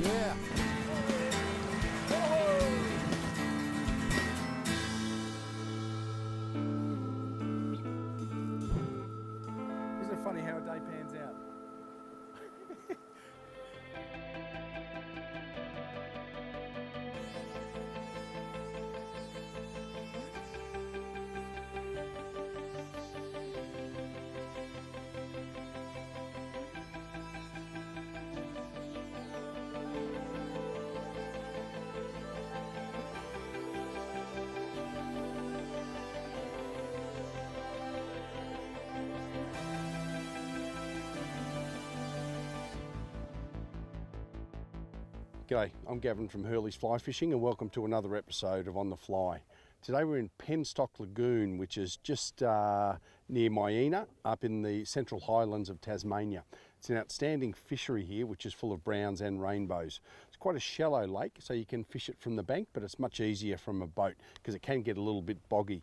Yeah. Isn't it funny how a day pans out? G'day, I'm Gavin from Hurley's Fly Fishing and welcome to another episode of On the Fly. Today we're in Penstock Lagoon, which is just near Myena, up in the Central Highlands of Tasmania. It's an outstanding fishery here, which is full of browns and rainbows. It's quite a shallow lake, so you can fish it from the bank, but it's much easier from a boat because it can get a little bit boggy.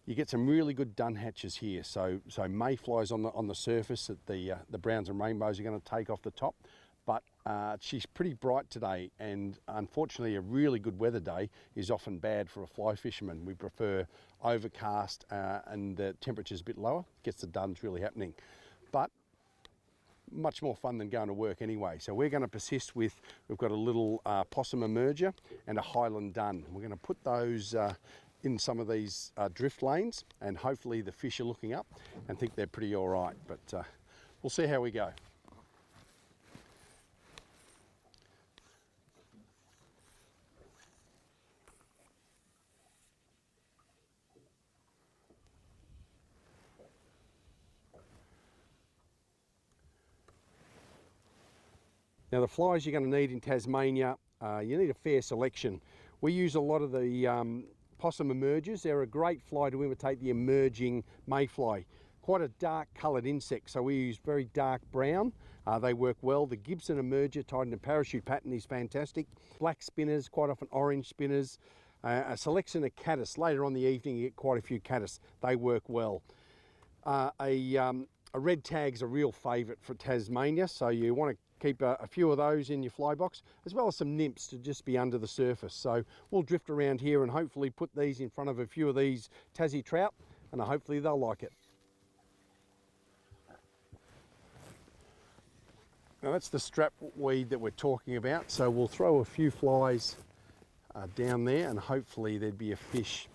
You get some really good dun hatches here, so mayflies on the surface that the browns and rainbows are going to take off the top. But she's pretty bright today, and unfortunately a really good weather day is often bad for a fly fisherman. We prefer overcast and the temperature's a bit lower, gets the duns really happening. But much more fun than going to work anyway. So we're going to persist with, we've got a little possum emerger and a Highland dun. We're going to put those in some of these drift lanes, and hopefully the fish are looking up and think they're pretty all right. But we'll see how we go. Now the flies you're going to need in Tasmania, you need a fair selection. We use a lot of the possum emergers. They're a great fly to imitate the emerging mayfly. Quite a dark coloured insect, so we use very dark brown. They work well. The Gibson emerger tied in a parachute pattern is fantastic. Black spinners, quite often orange spinners. A selection of caddis. Later on in the evening you get quite a few caddis. They work well. A red tag's a real favourite for Tasmania, so you want to keep a few of those in your fly box, as well as some nymphs to just be under the surface. So we'll drift around here and hopefully put these in front of a few of these Tassie trout, and hopefully they'll like it. Now that's the strap weed that we're talking about, so we'll throw a few flies down there and hopefully there'd be a fish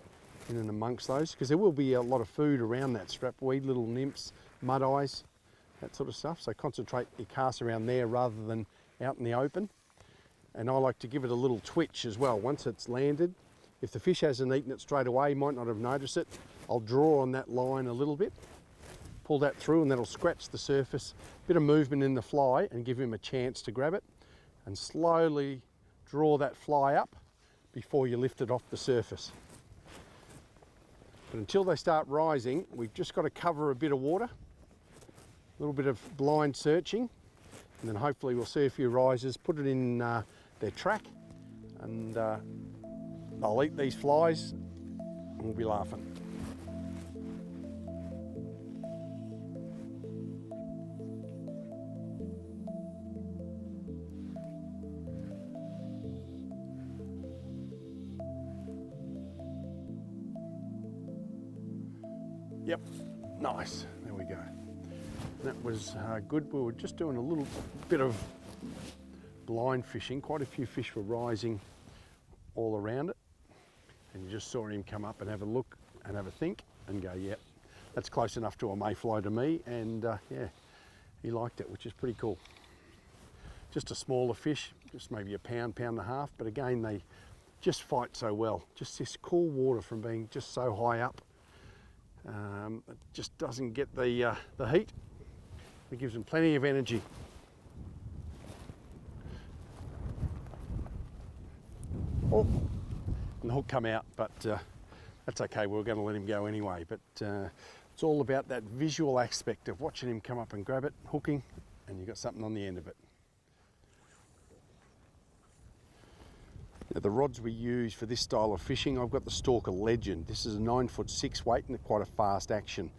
in and amongst those, because there will be a lot of food around that strap weed, little nymphs, mud eyes, that sort of stuff. So concentrate your cast around there rather than out in the open. And I like to give it a little twitch as well once it's landed. If the fish hasn't eaten it straight away, you might not have noticed it. I'll draw on that line a little bit, pull that through, and that'll scratch the surface. Bit of movement in the fly and give him a chance to grab it, and slowly draw that fly up before you lift it off the surface. But until they start rising, we've just got to cover a bit of water, a little bit of blind searching, and then hopefully we'll see a few risers, put it in their track, and they'll eat these flies and we'll be laughing. Yep, nice, there we go. That was good. We were just doing a little bit of blind fishing. Quite a few fish were rising all around it, and you just saw him come up and have a look and have a think and go, yep, that's close enough to a mayfly to me. And yeah, he liked it, which is pretty cool. Just a smaller fish, just maybe a pound, pound and a half, but again, they just fight so well. Just this cool water from being just so high up. It just doesn't get the heat. It gives them plenty of energy. Oh, and the hook come out, but that's okay. We were going to let him go anyway. But it's all about that visual aspect of watching him come up and grab it, hooking, and you've got something on the end of it. Now, the rods we use for this style of fishing, I've got the Stalker Legend. This is a 9'6" weight and quite a fast action.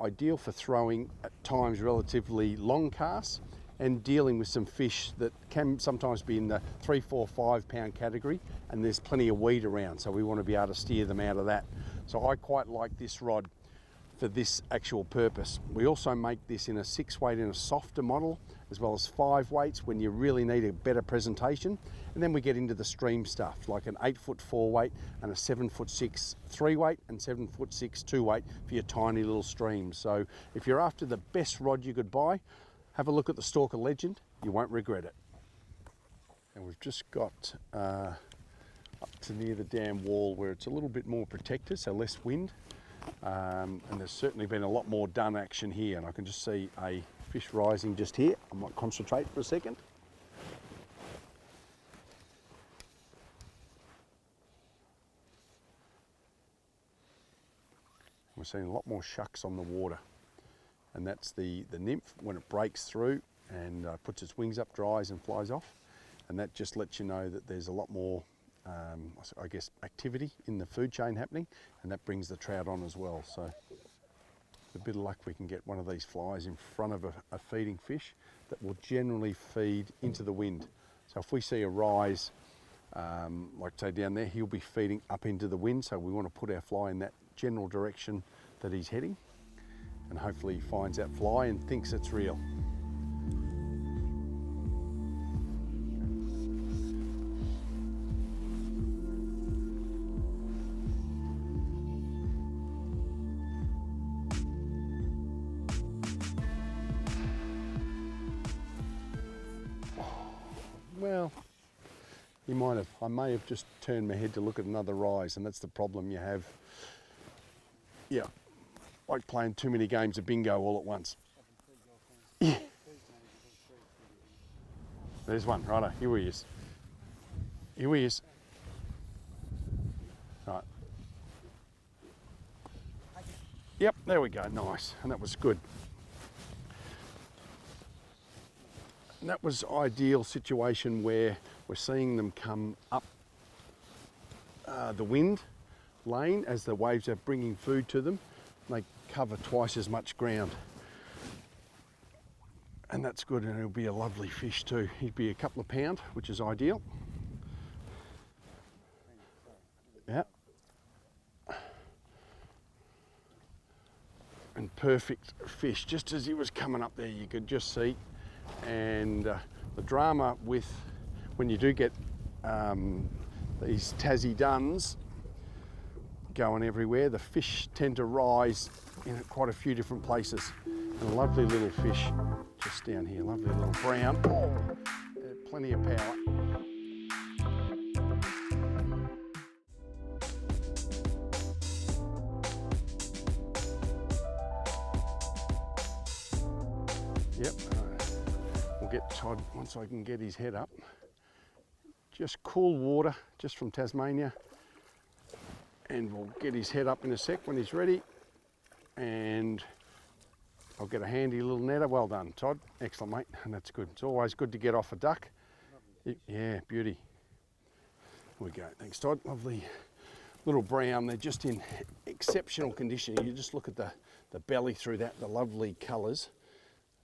Ideal for throwing at times relatively long casts and dealing with some fish that can sometimes be in the 3, 4, 5 pound category, and there's plenty of weed around, so we want to be able to steer them out of that. So I quite like this rod for this actual purpose. We also make this in a 6 weight in a softer model, as well as 5 weights when you really need a better presentation. And then we get into the stream stuff, like an 8 foot 4 weight and a 7 foot 6 3 weight and 7 foot 6 2 weight for your tiny little streams. So if you're after the best rod you could buy, have a look at the Stalker Legend, you won't regret it. And we've just got up to near the dam wall where it's a little bit more protected, so less wind. And there's certainly been a lot more dun action here, and I can just see a fish rising just here. I might concentrate for a second. We're seeing a lot more shucks on the water, and that's the nymph when it breaks through and puts its wings up, dries and flies off, and that just lets you know that there's a lot more I guess activity in the food chain happening, and that brings the trout on as well. So with a bit of luck we can get one of these flies in front of a feeding fish that will generally feed into the wind. So if we see a rise, like say down there, he'll be feeding up into the wind, so we want to put our fly in that general direction that he's heading, and hopefully he finds that fly and thinks it's real. Well, you might have. I may have just turned my head to look at another rise, and that's the problem you have. Yeah, like playing too many games of bingo all at once. Yeah. There's one, righto, here he is. Here he is. Right. Yep, there we go, nice, and that was good. And that was ideal situation where we're seeing them come up the wind lane as the waves are bringing food to them. They cover twice as much ground. And that's good, and it'll be a lovely fish too. He'd be a couple of pound, which is ideal. Yeah. And perfect fish, just as he was coming up there, you could just see. And the drama with when you do get these Tassie duns going everywhere, the fish tend to rise in quite a few different places. And a lovely little fish just down here, lovely little brown, plenty of power. Yep. We'll get Todd, once I can get his head up. Just cool water, just from Tasmania. And we'll get his head up in a sec when he's ready. And I'll get a handy little netter. Well done, Todd. Excellent, mate. And that's good. It's always good to get off a duck. Yeah, beauty. Here we go. Thanks, Todd. Lovely little brown. They're just in exceptional condition. You just look at the belly through that, the lovely colours.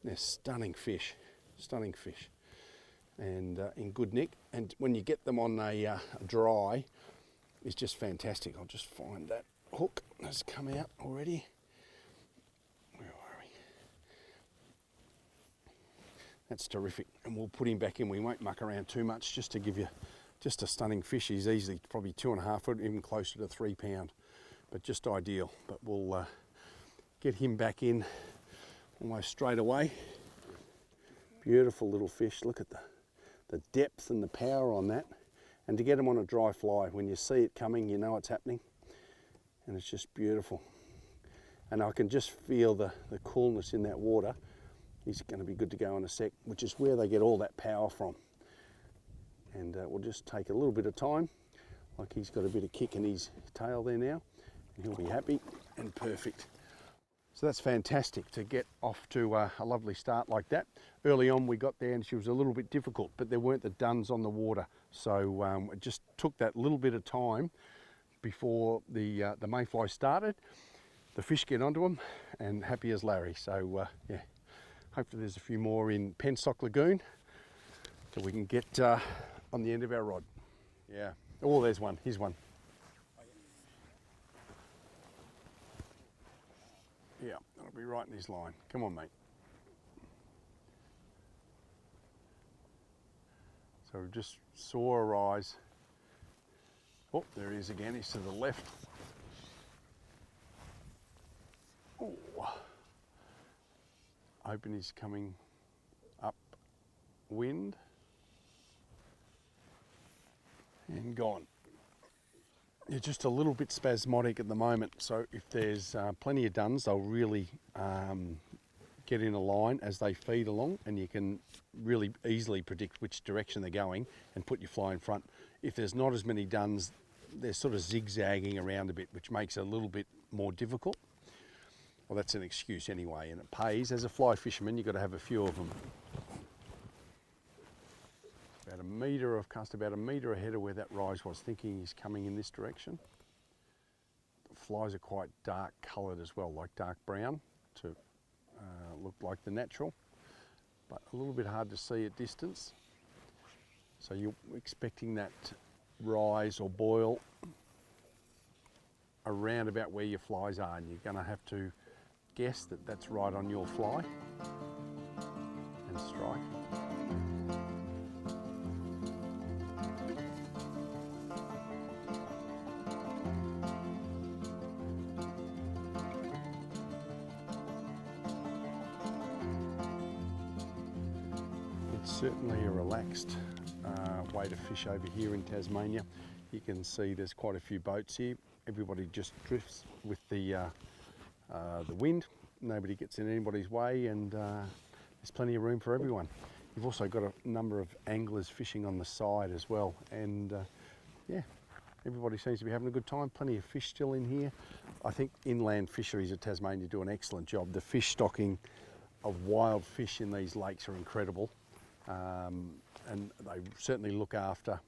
They're stunning fish. Stunning fish, and in good nick. And when you get them on a dry, it's just fantastic. I'll just find that hook that's come out already. Where are we? That's terrific, and we'll put him back in. We won't muck around too much, just to give you just a stunning fish. He's easily probably 2.5 foot, even closer to 3 pound, but just ideal. But we'll get him back in almost straight away. Beautiful little fish. Look at the depth and the power on that. And to get them on a dry fly, when you see it coming, you know it's happening. And it's just beautiful. And I can just feel the coolness in that water. He's going to be good to go in a sec, which is where they get all that power from. And we'll just take a little bit of time. Like he's got a bit of kick in his tail there now. And he'll be happy and perfect. So that's fantastic to get off to a lovely start like that. Early on we got there and she was a little bit difficult, but there weren't the duns on the water. So it just took that little bit of time before the mayfly started. The fish get onto them and happy as Larry. So yeah, Hopefully there's a few more in Penstock Lagoon so we can get on the end of our rod. Yeah. Oh, there's one. Here's one. Yeah, that'll be right in his line. Come on, mate. So we just saw a rise. Oh, there he is again. He's to the left. Oh. Hoping he's coming up wind. And gone. You're just a little bit spasmodic at the moment, so if there's plenty of duns, they'll really get in a line as they feed along, and you can really easily predict which direction they're going and put your fly in front. If there's not as many duns, they're sort of zigzagging around a bit, which makes it a little bit more difficult. Well, that's an excuse anyway, and it pays. As a fly fisherman, you've got to have a few of them. About a metre, I've cast about a metre ahead of where that rise was, thinking he's coming in this direction. The flies are quite dark coloured as well, like dark brown to look like the natural, but a little bit hard to see at distance. So you're expecting that rise or boil around about where your flies are, and you're going to have to guess that that's right on your fly and strike. Certainly a relaxed way to fish over here in Tasmania. You can see there's quite a few boats here. Everybody just drifts with the wind. Nobody gets in anybody's way, and there's plenty of room for everyone. You've also got a number of anglers fishing on the side as well, and yeah, everybody seems to be having a good time. Plenty of fish still in here. I think inland fisheries at Tasmania do an excellent job. The fish stocking of wild fish in these lakes are incredible. And they certainly look after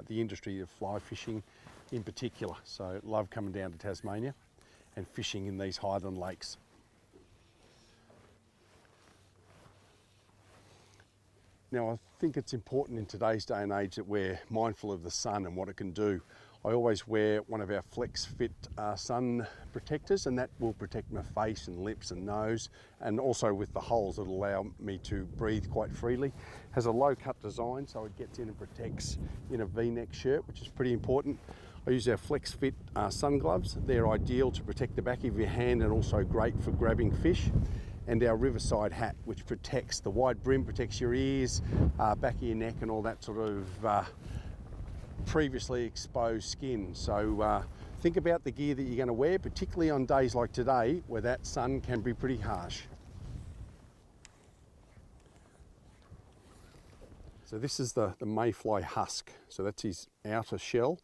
the industry of fly fishing in particular. So love coming down to Tasmania and fishing in these highland lakes. Now, I think it's important in today's day and age that we're mindful of the sun and what it can do. I always wear one of our Flex Fit sun protectors, and that will protect my face and lips and nose, and also with the holes that allow me to breathe quite freely. Has a low cut design, so it gets in and protects in a V-neck shirt, which is pretty important. I use our Flex Fit sun gloves. They're ideal to protect the back of your hand and also great for grabbing fish. And our Riverside hat, which protects the wide brim, protects your ears, back of your neck, and all that sort of previously exposed skin. So think about the gear that you're going to wear, particularly on days like today where that sun can be pretty harsh. So this is the mayfly husk. So that's his outer shell,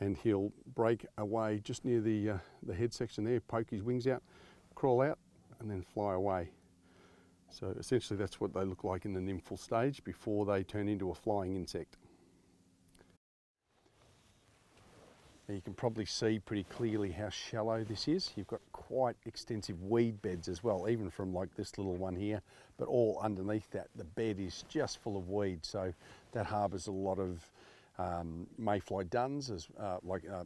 and he'll break away just near the head section there, poke his wings out, crawl out, and then fly away. So essentially that's what they look like in the nymphal stage before they turn into a flying insect. Now you can probably see pretty clearly how shallow this is. You've got quite extensive weed beds as well, even from like this little one here, but all underneath that, the bed is just full of weeds. So that harbours a lot of mayfly duns,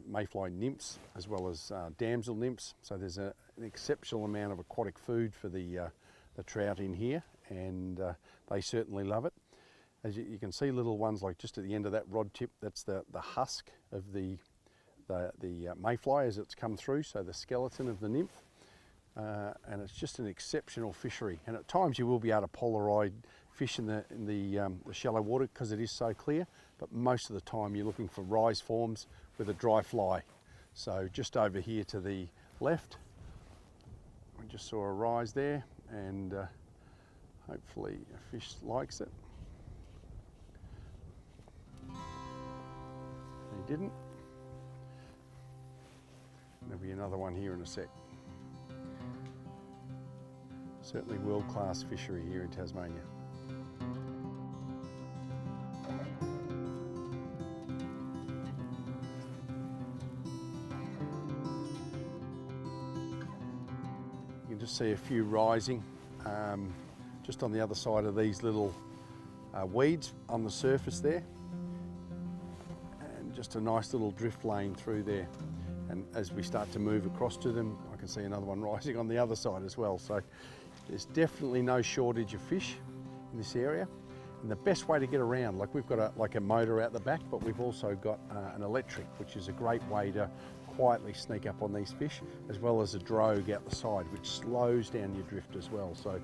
mayfly nymphs, as well as damsel nymphs. So there's an exceptional amount of aquatic food for the trout in here, and they certainly love it. As you can see, little ones like just at the end of that rod tip, that's the husk of the mayfly as it's come through, so the skeleton of the nymph, and it's just an exceptional fishery. And at times you will be able to Polaroid fish in the shallow water because it is so clear, but most of the time you're looking for rise forms with a dry fly. So just over here to the left, we just saw a rise there, and hopefully a fish likes it. He didn't. There'll be another one here in a sec. Certainly world-class fishery here in Tasmania. You can just see a few rising. just on the other side of these little weeds on the surface there, and just a nice little drift lane through there. And as we start to move across to them, I can see another one rising on the other side as well. So there's definitely no shortage of fish in this area. And the best way to get around, like we've got a motor out the back, but we've also got an electric, which is a great way to quietly sneak up on these fish, as well as a drogue out the side, which slows down your drift as well. So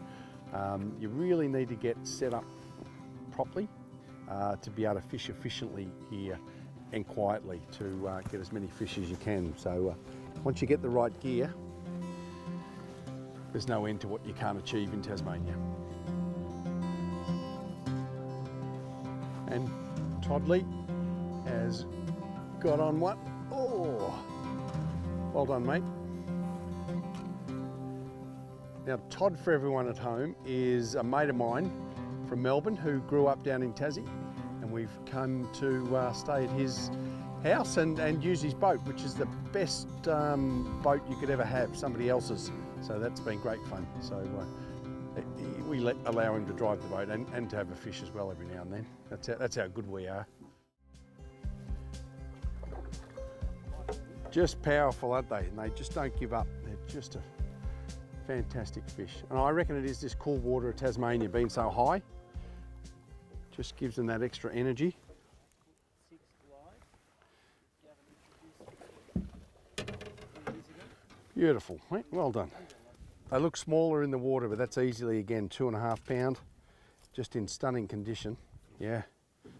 you really need to get set up properly to be able to fish efficiently here and quietly to get as many fish as you can. So once you get the right gear, there's no end to what you can't achieve in Tasmania. And Toddley has got on one. Oh, well done, mate. Now, Todd, for everyone at home, is a mate of mine from Melbourne who grew up down in Tassie, and we've come to stay at his house and use his boat, which is the best boat you could ever have, somebody else's. So that's been great fun. So we allow him to drive the boat and to have a fish as well every now and then. That's how good we are. Just powerful, aren't they? And they just don't give up. They're just a fantastic fish. And I reckon it is this cool water of Tasmania being so high. Just gives them that extra energy. Beautiful, right? Well done. They look smaller in the water, but that's easily, again, 2.5 pound, just in stunning condition. Yeah,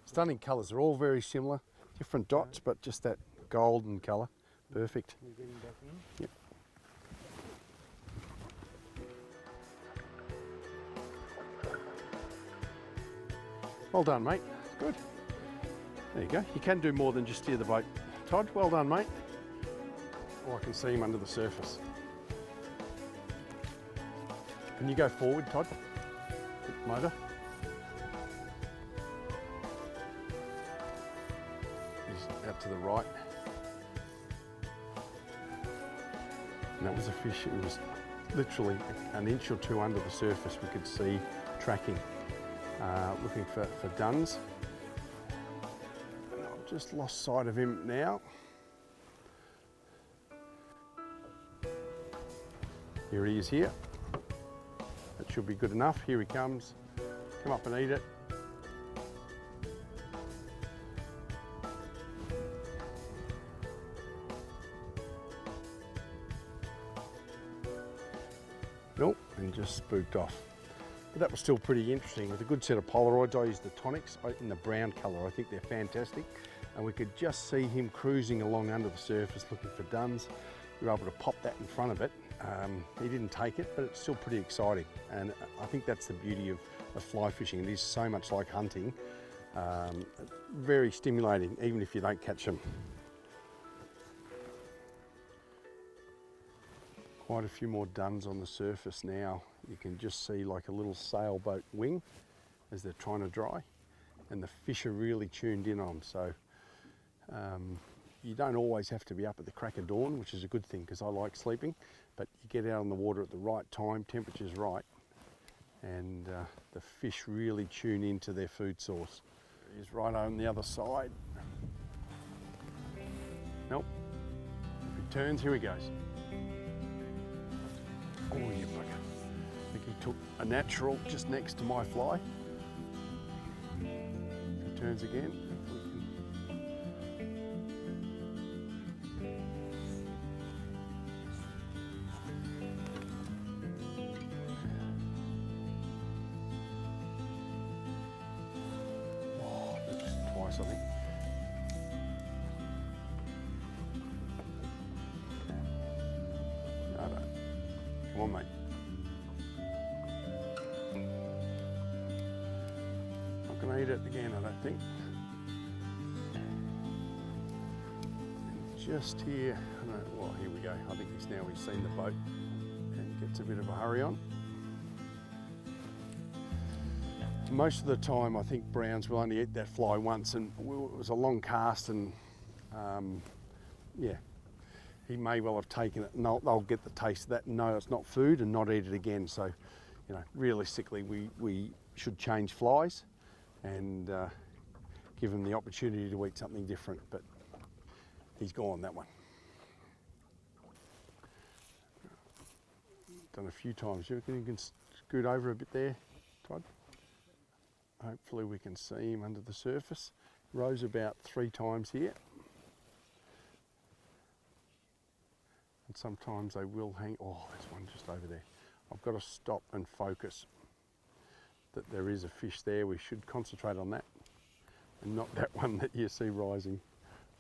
stunning colours. They're all very similar, different dots, but just that golden colour. Perfect. Yep. Well done, mate. Good. There you go. You can do more than just steer the boat. Todd, well done, mate. Oh, I can see him under the surface. Can you go forward, Todd? Motor. He's out to the right. And that was a fish. It was literally an inch or two under the surface. We could see tracking, looking for duns. And I've just lost sight of him now. Here he is here. That should be good enough. Here he comes. Come up and eat it. Nope, and just spooked off. But that was still pretty interesting. With a good set of Polaroids, I used the tonics in the brown colour. I think they're fantastic. And we could just see him cruising along under the surface looking for duns. We were able to pop that in front of it. He didn't take it, but it's still pretty exciting. And I think that's the beauty of fly fishing. It is so much like hunting. Very stimulating, even if you don't catch them. Quite a few more duns on the surface now. You can just see like a little sailboat wing as they're trying to dry. And the fish are really tuned in on them. So you don't always have to be up at the crack of dawn, which is a good thing because I like sleeping, but you get out on the water at the right time, temperature's right, and the fish really tune into their food source. He's right on the other side. Nope. If he turns, here he goes. Oh, you bugger. I think he took a natural just next to my fly. If he turns again, I think. Righto. Come on, mate. Not going to eat it again, I don't think. And just here, well, here we go. I think he's seen the boat and gets a bit of a hurry on. Most of the time, I think Browns will only eat that fly once, and it was a long cast, and yeah, he may well have taken it, and they'll get the taste of that and know it's not food and not eat it again. So you know, realistically we should change flies and give them the opportunity to eat something different, but he's gone, that one. Done a few times. You reckon you can scoot over a bit there, Todd? Hopefully we can see him under the surface. Rose about 3 times here. And sometimes they will hang. Oh, there's one just over there. I've got to stop and focus that there is a fish there. We should concentrate on that and not that one that you see rising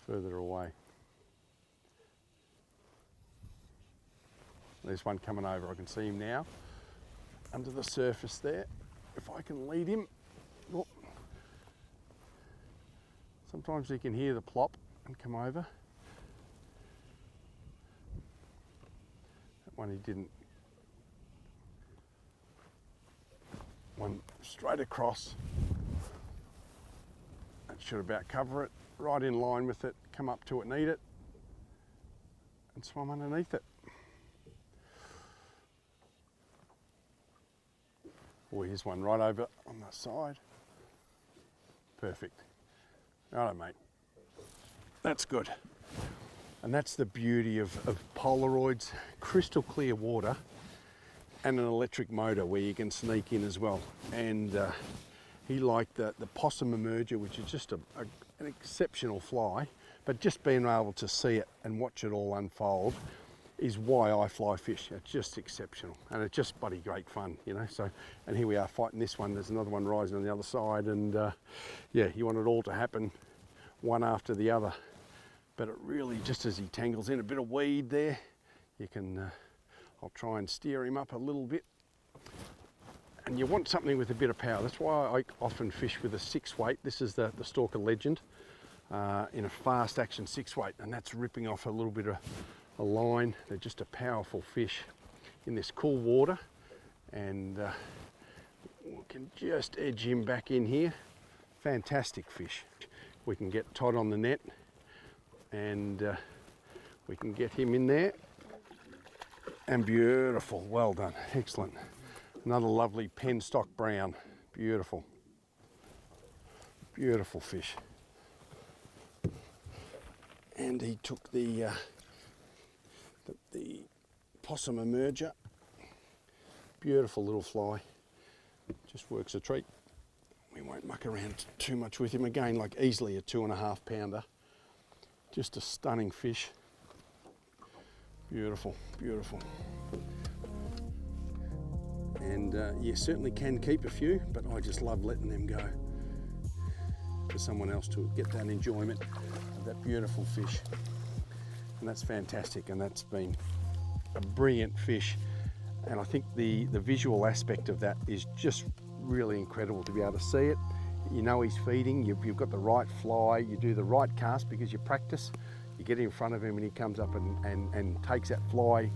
further away. There's one coming over. I can see him now under the surface there. If I can lead him. Oh. Sometimes you can hear the plop and come over. That one he didn't. One straight across. That should about cover it. Right in line with it. Come up to it and eat it. And swim underneath it. Oh, here's one right over on the side. Perfect. Righto, mate. That's good. And that's the beauty of Polaroids, crystal clear water and an electric motor where you can sneak in as well. And he liked the possum emerger, which is just an exceptional fly, but just being able to see it and watch it all unfold is why I fly fish. It's just exceptional, and it's just bloody great fun, you know. So, and here we are fighting this one. There's another one rising on the other side, and yeah, you want it all to happen one after the other. But it really, just as he tangles in a bit of weed there, you can, I'll try and steer him up a little bit. And you want something with a bit of power. That's why I often fish with a 6-weight. This is the Stalker Legend in a fast action 6-weight, and that's ripping off a little bit of a line. They're just a powerful fish in this cool water, and we can just edge him back in here. Fantastic fish. We can get Todd on the net, and we can get him in there, and beautiful. Well done, excellent. Another lovely Penstock Brown. Beautiful, beautiful fish. And he took the possum emerger. Beautiful little fly. Just works a treat. We won't muck around too much with him. Again, like easily a 2.5 pounder. Just a stunning fish. Beautiful, beautiful. And you certainly can keep a few, but I just love letting them go for someone else to get that enjoyment of that beautiful fish. And that's fantastic, and that's been a brilliant fish. And I think the visual aspect of that is just really incredible to be able to see it. You know he's feeding, you've got the right fly, you do the right cast because you practice. You get in front of him and he comes up and takes that fly,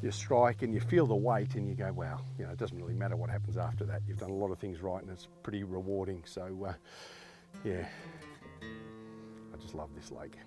you strike and you feel the weight and you go, wow, you know, it doesn't really matter what happens after that. You've done a lot of things right and it's pretty rewarding. So yeah, I just love this lake.